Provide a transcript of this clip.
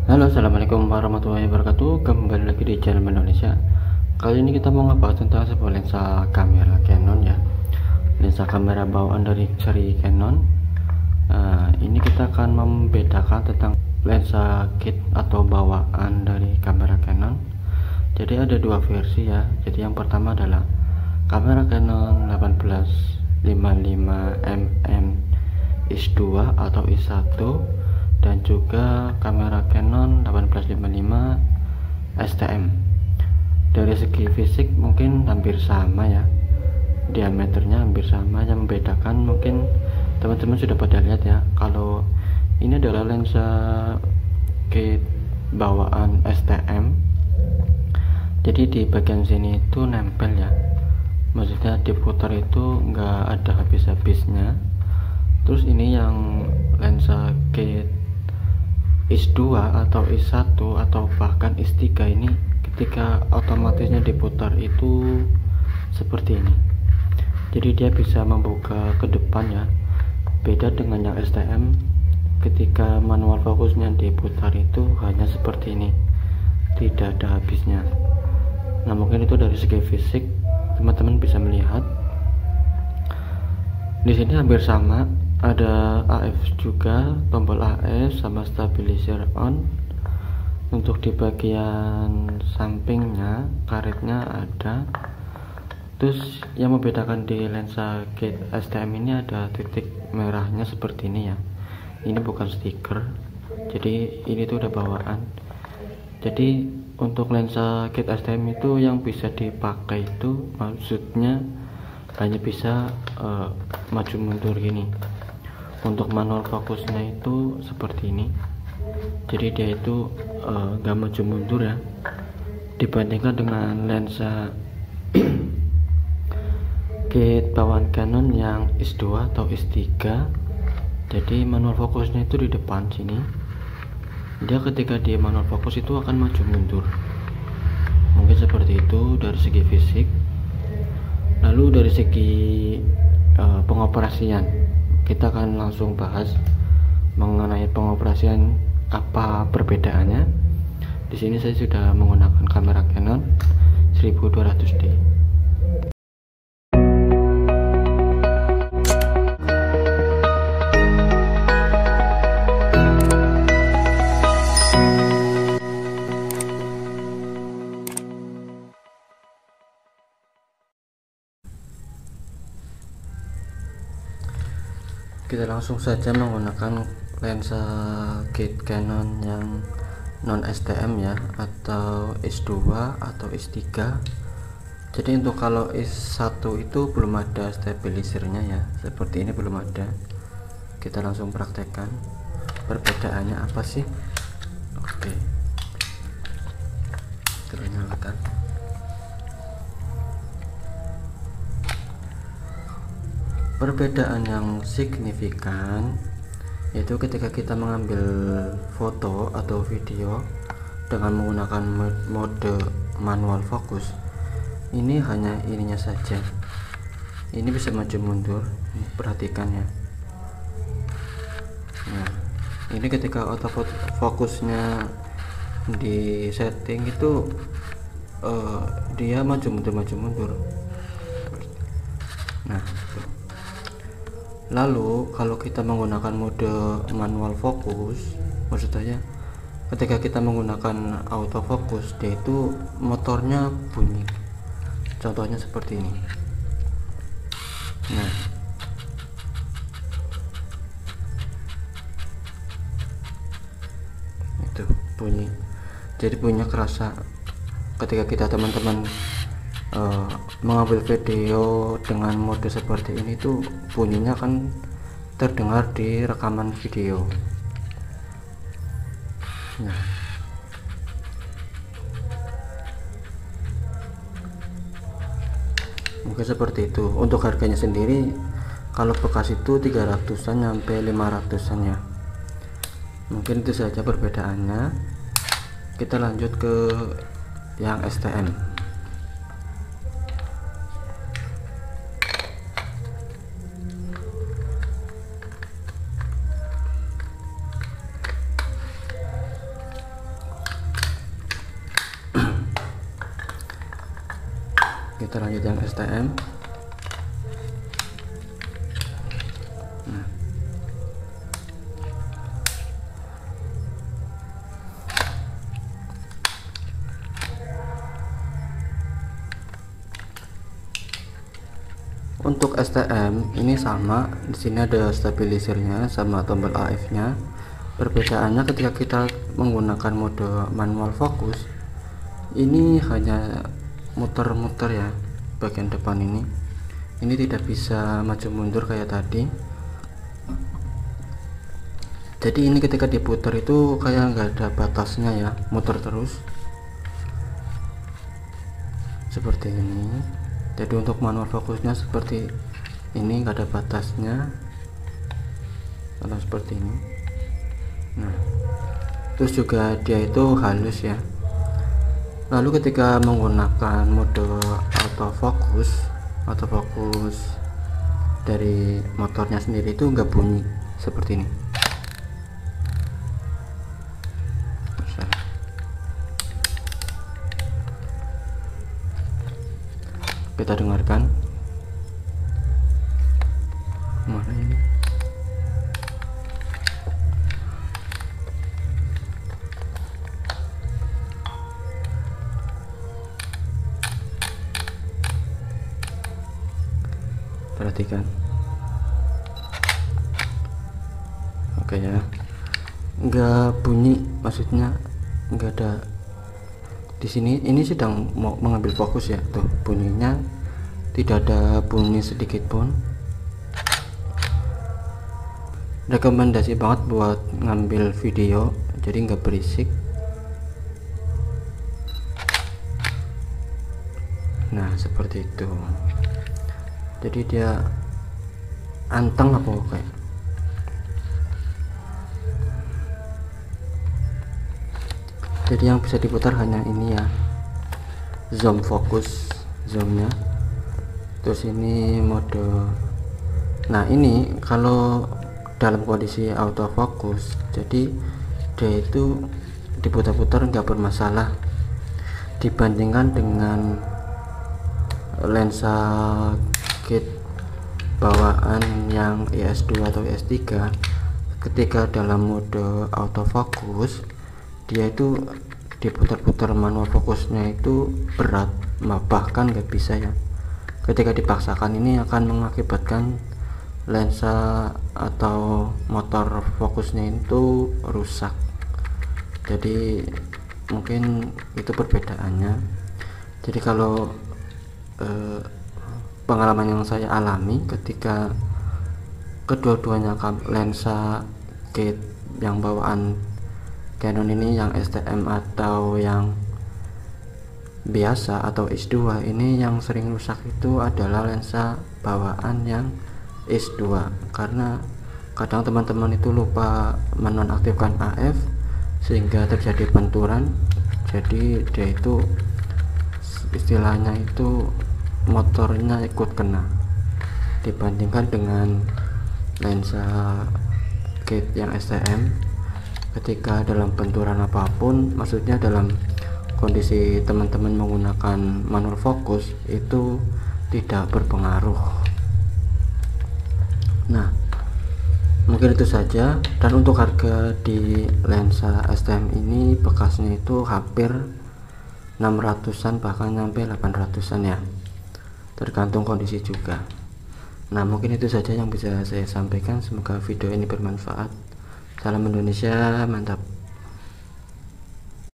Halo, assalamualaikum warahmatullahi wabarakatuh. Kembali lagi di channel Indonesia. Kali ini kita mau ngebahas tentang sebuah lensa kamera Canon ya. Lensa kamera bawaan dari seri Canon. Ini kita akan membedakan tentang lensa kit atau bawaan dari kamera Canon. Jadi ada dua versi ya. Jadi yang pertama adalah kamera Canon 1855mm is2 atau is1, dan juga kamera Canon 1855 STM. Dari segi fisik mungkin hampir sama ya, diameternya hampir sama. Yang membedakan mungkin teman-teman sudah pada lihat ya, kalau ini adalah lensa kit bawaan STM. Jadi di bagian sini itu nempel ya, maksudnya diputar itu nggak ada habis-habisnya. Terus ini yang lensa kit is2 atau is1 atau bahkan is3 ini ketika otomatisnya diputar itu seperti ini. Jadi dia bisa membuka ke depan ya. Beda dengan yang STM, ketika manual fokusnya diputar itu hanya seperti ini, tidak ada habisnya. Nah, mungkin itu dari segi fisik teman-teman bisa melihat. Di sini hampir sama. Ada AF juga, tombol AF sama stabilizer on. Untuk di bagian sampingnya karetnya ada. Terus yang membedakan di lensa kit STM ini ada titik merahnya seperti ini ya. Ini bukan stiker, jadi ini tuh udah bawaan. Jadi untuk lensa kit STM itu yang bisa dipakai itu maksudnya hanya bisa maju mundur gini. Untuk manual fokusnya itu seperti ini, jadi dia itu gak maju mundur ya, dibandingkan dengan lensa kit bawaan Canon yang is2 atau is3. Jadi manual fokusnya itu di depan sini, dia ketika dia manual fokus itu akan maju mundur. Mungkin seperti itu dari segi fisik. Lalu dari segi pengoperasian, kita akan langsung bahas mengenai pengoperasian apa perbedaannya. Di sini saya sudah menggunakan kamera Canon 1200D. Kita langsung saja menggunakan lensa kit Canon yang non STM ya, atau is2 atau is3. Jadi untuk kalau is1 itu belum ada stabilizernya ya, seperti ini belum ada. Kita langsung praktekkan perbedaannya apa sih. Oke, kita nyalakan. Perbedaan yang signifikan yaitu ketika kita mengambil foto atau video dengan menggunakan mode manual fokus, ini hanya ininya saja, ini bisa maju mundur. Perhatikan ya. Nah, ini ketika autofokusnya di setting itu dia maju mundur. Nah, lalu kalau kita menggunakan mode manual fokus, maksud saya ketika kita menggunakan autofocus, dia itu motornya bunyi. Contohnya seperti ini. Nah, itu bunyi. Jadi bunyinya kerasa ketika kita teman-teman mengambil video dengan mode seperti ini tuh bunyinya kan terdengar di rekaman video. Nah, mungkin seperti itu. Untuk harganya sendiri kalau bekas itu 300-an sampai 500-an ya. Mungkin itu saja perbedaannya. Kita lanjut ke yang STM. kita lanjut yang STM. Nah, untuk STM ini sama, di sini ada stabilizernya sama tombol AF-nya. Perbedaannya ketika kita menggunakan mode manual fokus, ini hanya muter-muter ya bagian depan ini tidak bisa maju mundur kayak tadi. Jadi ini ketika diputar itu kayak nggak ada batasnya ya, muter terus seperti ini. Jadi untuk manual fokusnya seperti ini, nggak ada batasnya atau seperti ini. Nah, terus juga dia itu halus ya. Lalu ketika menggunakan mode autofocus dari motornya sendiri itu nggak bunyi seperti ini. Kita dengarkan. Mana ini? Perhatikan. Oke ya, nggak bunyi, maksudnya nggak ada. Di sini ini sedang mau mengambil fokus ya, tuh bunyinya tidak ada bunyi sedikit pun. Rekomendasi banget buat ngambil video, jadi nggak berisik. Nah seperti itu, jadi dia anteng apa kayak. Jadi yang bisa diputar hanya ini ya, zoom fokus, zoomnya. Terus ini mode. Nah ini kalau dalam kondisi autofocus, jadi dia itu diputar-putar nggak bermasalah dibandingkan dengan lensa kit bawaan yang ES2 atau ES3. Ketika dalam mode autofocus, dia itu diputar-putar manual fokusnya itu berat, bahkan nggak bisa ya. Ketika dipaksakan ini akan mengakibatkan lensa atau motor fokusnya itu rusak. Jadi mungkin itu perbedaannya. Jadi kalau pengalaman yang saya alami ketika kedua-duanya lensa kit yang bawaan Canon ini, yang STM atau yang biasa atau S2, ini yang sering rusak itu adalah lensa bawaan yang S2, karena kadang teman-teman itu lupa menonaktifkan AF sehingga terjadi benturan. Jadi dia itu istilahnya itu motornya ikut kena dibandingkan dengan lensa kit yang STM. Ketika dalam benturan apapun, maksudnya dalam kondisi teman-teman menggunakan manual fokus, itu tidak berpengaruh. Nah mungkin itu saja. Dan untuk harga di lensa STM ini bekasnya itu hampir 600-an, bahkan sampai 800-an ya, tergantung kondisi juga. Nah mungkin itu saja yang bisa saya sampaikan. Semoga video ini bermanfaat. Salam Indonesia, mantap.